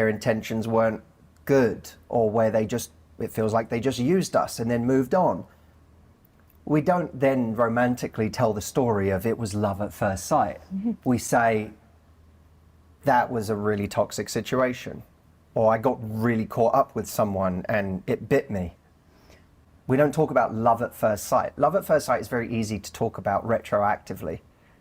their intentions weren't good, or where it feels like they just used us and then moved on. We don't then romantically tell the story of it was love at first sight. We say that was a really toxic situation, or I got really caught up with someone and it bit me. We don't talk about love at first sight. Love at first sight is very easy to talk about retroactively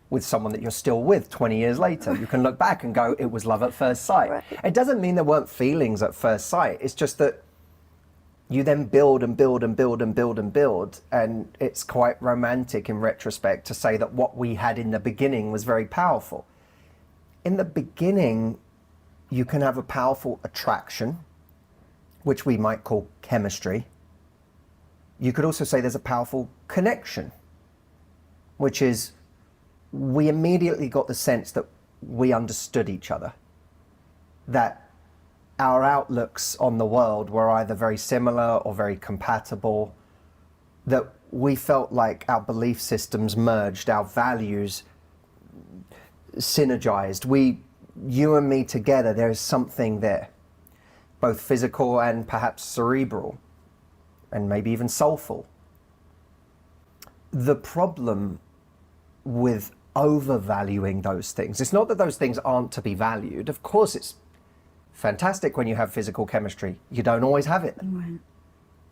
with someone that you're still with 20 years later. You can look back and go, it was love at first sight. Right. It doesn't mean there weren't feelings at first sight. It's just that you then build and build and build and build and build. And it's quite romantic in retrospect to say that what we had in the beginning was very powerful. In the beginning, you can have a powerful attraction, which we might call chemistry. You could also say there's a powerful connection, which is we immediately got the sense that we understood each other, that our outlooks on the world were either very similar or very compatible, that we felt like our belief systems merged, our values synergized. You and me together, there is something there, both physical and perhaps cerebral, and maybe even soulful. The problem with overvaluing those things, it's not that those things aren't to be valued. Of course, it's fantastic when you have physical chemistry. You don't always have it. Right.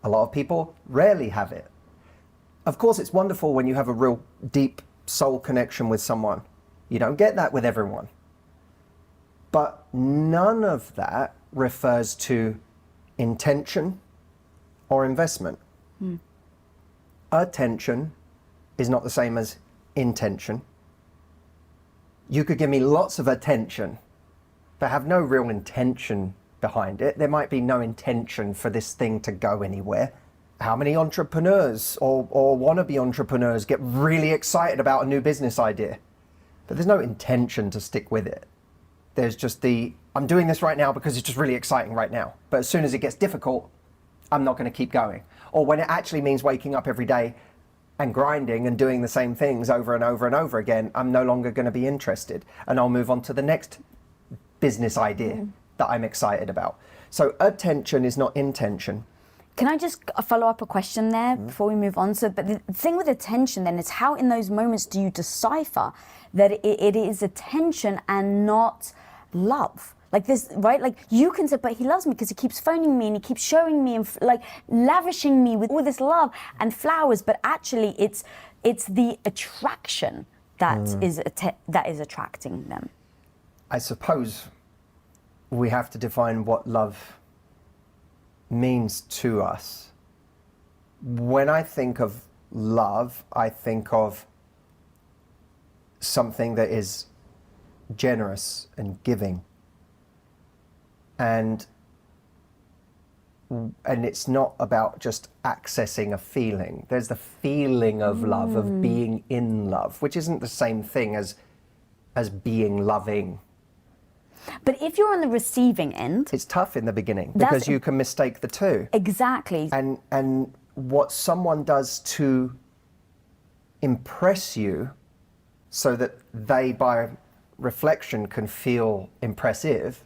A lot of people rarely have it. Of course, it's wonderful when you have a real deep soul connection with someone. You don't get that with everyone. But none of that refers to intention or investment. Attention is not the same as intention. You could give me lots of attention, but have no real intention behind it. There might be no intention for this thing to go anywhere. How many entrepreneurs or wannabe entrepreneurs get really excited about a new business idea, but there's no intention to stick with it. There's just I'm doing this right now because it's just really exciting right now. But as soon as it gets difficult, I'm not going to keep going. Or when it actually means waking up every day and grinding and doing the same things over and over and over again, I'm no longer going to be interested. And I'll move on to the next business idea that I'm excited about. So attention is not intention. Can I just follow up a question there before we move on? So, but the thing with attention then is how in those moments do you decipher that it is attention and not love? Like this, right? Like you can say, but he loves me because he keeps phoning me and he keeps showing me and like lavishing me with all this love and flowers. But actually, it's the attraction that is attracting them. I suppose we have to define what love means to us. When I think of love, I think of something that is generous and giving. And it's not about just accessing a feeling. There's the feeling of love, of being in love, which isn't the same thing as being loving. But if you're on the receiving end, it's tough in the beginning because you can mistake the two. Exactly. And what someone does to impress you so that they, by reflection, can feel impressive.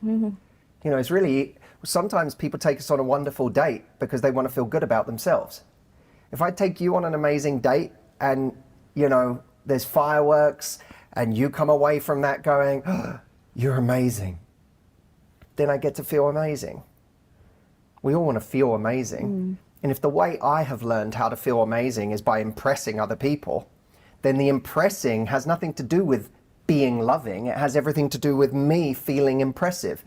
You know, it's really, sometimes people take us on a wonderful date because they want to feel good about themselves. If I take you on an amazing date and, you know, there's fireworks and you come away from that going, oh, you're amazing, then I get to feel amazing. We all want to feel amazing. And if the way I have learned how to feel amazing is by impressing other people, then the impressing has nothing to do with being loving. It has everything to do with me feeling impressive.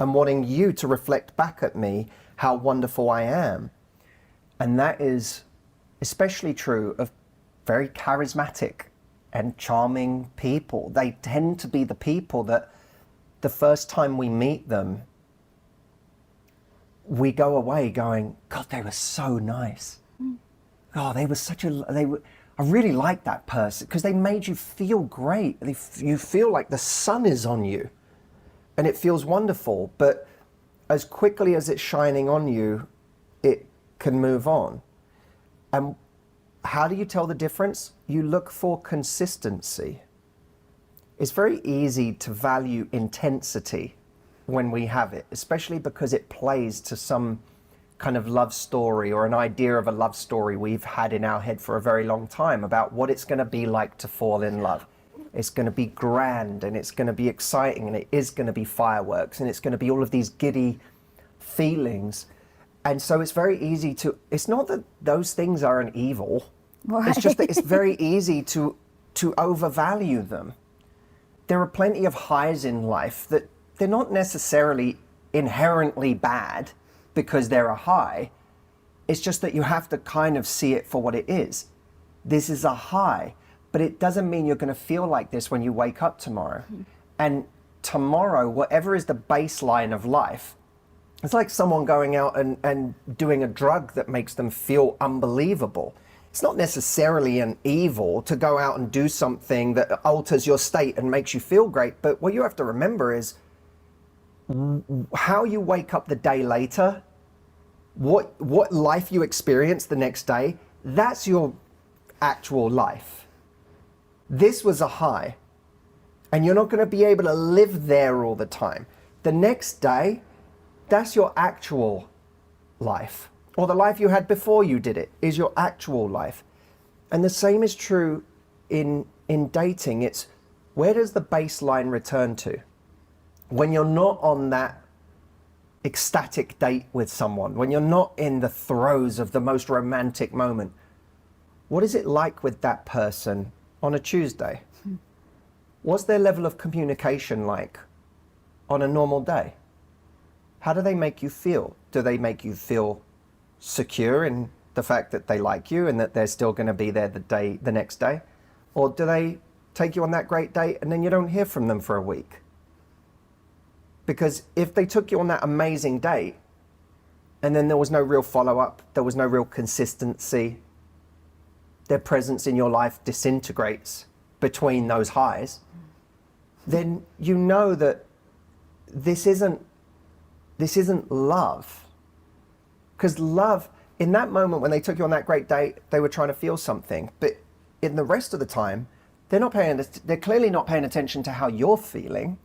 And wanting you to reflect back at me how wonderful I am. And that is especially true of very charismatic and charming people. They tend to be the people that the first time we meet them, we go away going, God, they were so nice. Oh, they were I really like that person because they made you feel great. You feel like the sun is on you. And it feels wonderful, but as quickly as it's shining on you, it can move on. And how do you tell the difference? You look for consistency. It's very easy to value intensity when we have it, especially because it plays to some kind of love story or an idea of a love story we've had in our head for a very long time about what it's going to be like to fall in love. It's going to be grand, and it's going to be exciting, and it is going to be fireworks, and it's going to be all of these giddy feelings. And so it's very easy to, it's not that those things aren't evil. Right. It's just that it's very easy to overvalue them. There are plenty of highs in life that they're not necessarily inherently bad because they're a high. It's just that you have to kind of see it for what it is. This is a high, but it doesn't mean you're going to feel like this when you wake up tomorrow. And tomorrow, whatever is the baseline of life, it's like someone going out and doing a drug that makes them feel unbelievable. It's not necessarily an evil to go out and do something that alters your state and makes you feel great, but what you have to remember is how you wake up the day later, what life you experience the next day, that's your actual life. This was a high, and you're not going to be able to live there all the time. The next day, that's your actual life, or the life you had before you did it is your actual life. And the same is true in dating. It's where does the baseline return to? When you're not on that ecstatic date with someone, when you're not in the throes of the most romantic moment, what is it like with that person on a Tuesday? What's their level of communication like on a normal day? How do they make you feel? Do they make you feel secure in the fact that they like you and that they're still going to be there the next day? Or do they take you on that great date and then you don't hear from them for a week? Because if they took you on that amazing date and then there was no real follow-up, there was no real consistency, their presence in your life disintegrates between those highs, then you know that this isn't love. Because love, in that moment when they took you on that great date, they were trying to feel something. But in the rest of the time, they're clearly not paying attention to how you're feeling.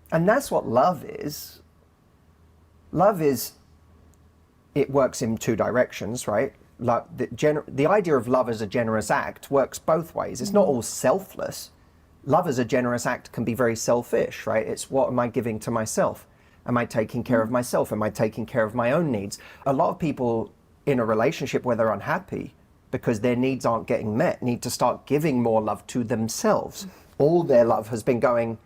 And that's what love is. Love is, it works in two directions, right? The idea of love as a generous act works both ways. It's not all selfless. Love as a generous act can be very selfish, right? It's what am I giving to myself? Am I taking care of myself? Am I taking care of my own needs? A lot of people in a relationship where they're unhappy because their needs aren't getting met need to start giving more love to themselves. All their love has been going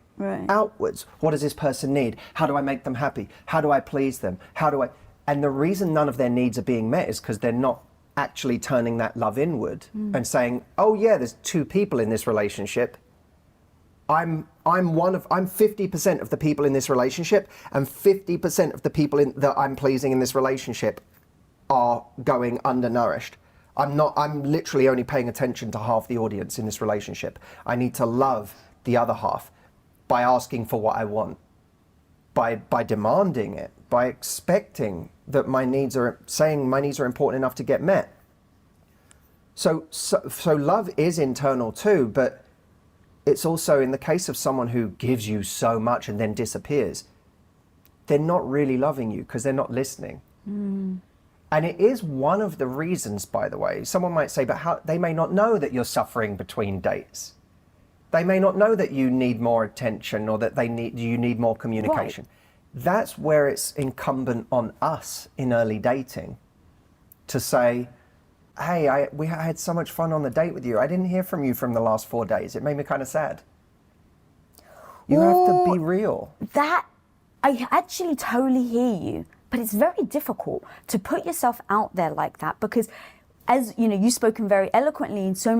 outwards. What does this person need? How do I make them happy? How do I please them? And the reason none of their needs are being met is because they're not actually turning that love inward and saying, oh yeah, there's two people in this relationship. I'm 50% of the people in this relationship, and 50% of the people that I'm pleasing in this relationship are going undernourished. I'm literally only paying attention to half the audience in this relationship. I need to love the other half by asking for what I want, by demanding it, by expecting that my needs are important enough to get met. So love is internal too, but it's also in the case of someone who gives you so much and then disappears, they're not really loving you because they're not listening. And it is one of the reasons, by the way, someone might say, but how, they may not know that you're suffering between dates. They may not know that you need more attention or that you need more communication. Right. That's where it's incumbent on us in early dating to say, hey, I had so much fun on the date with you. I didn't hear from you from the last 4 days. It made me kind of sad. You have to be real. That, I actually totally hear you, but it's very difficult to put yourself out there like that because, as you know, you've spoken very eloquently in so many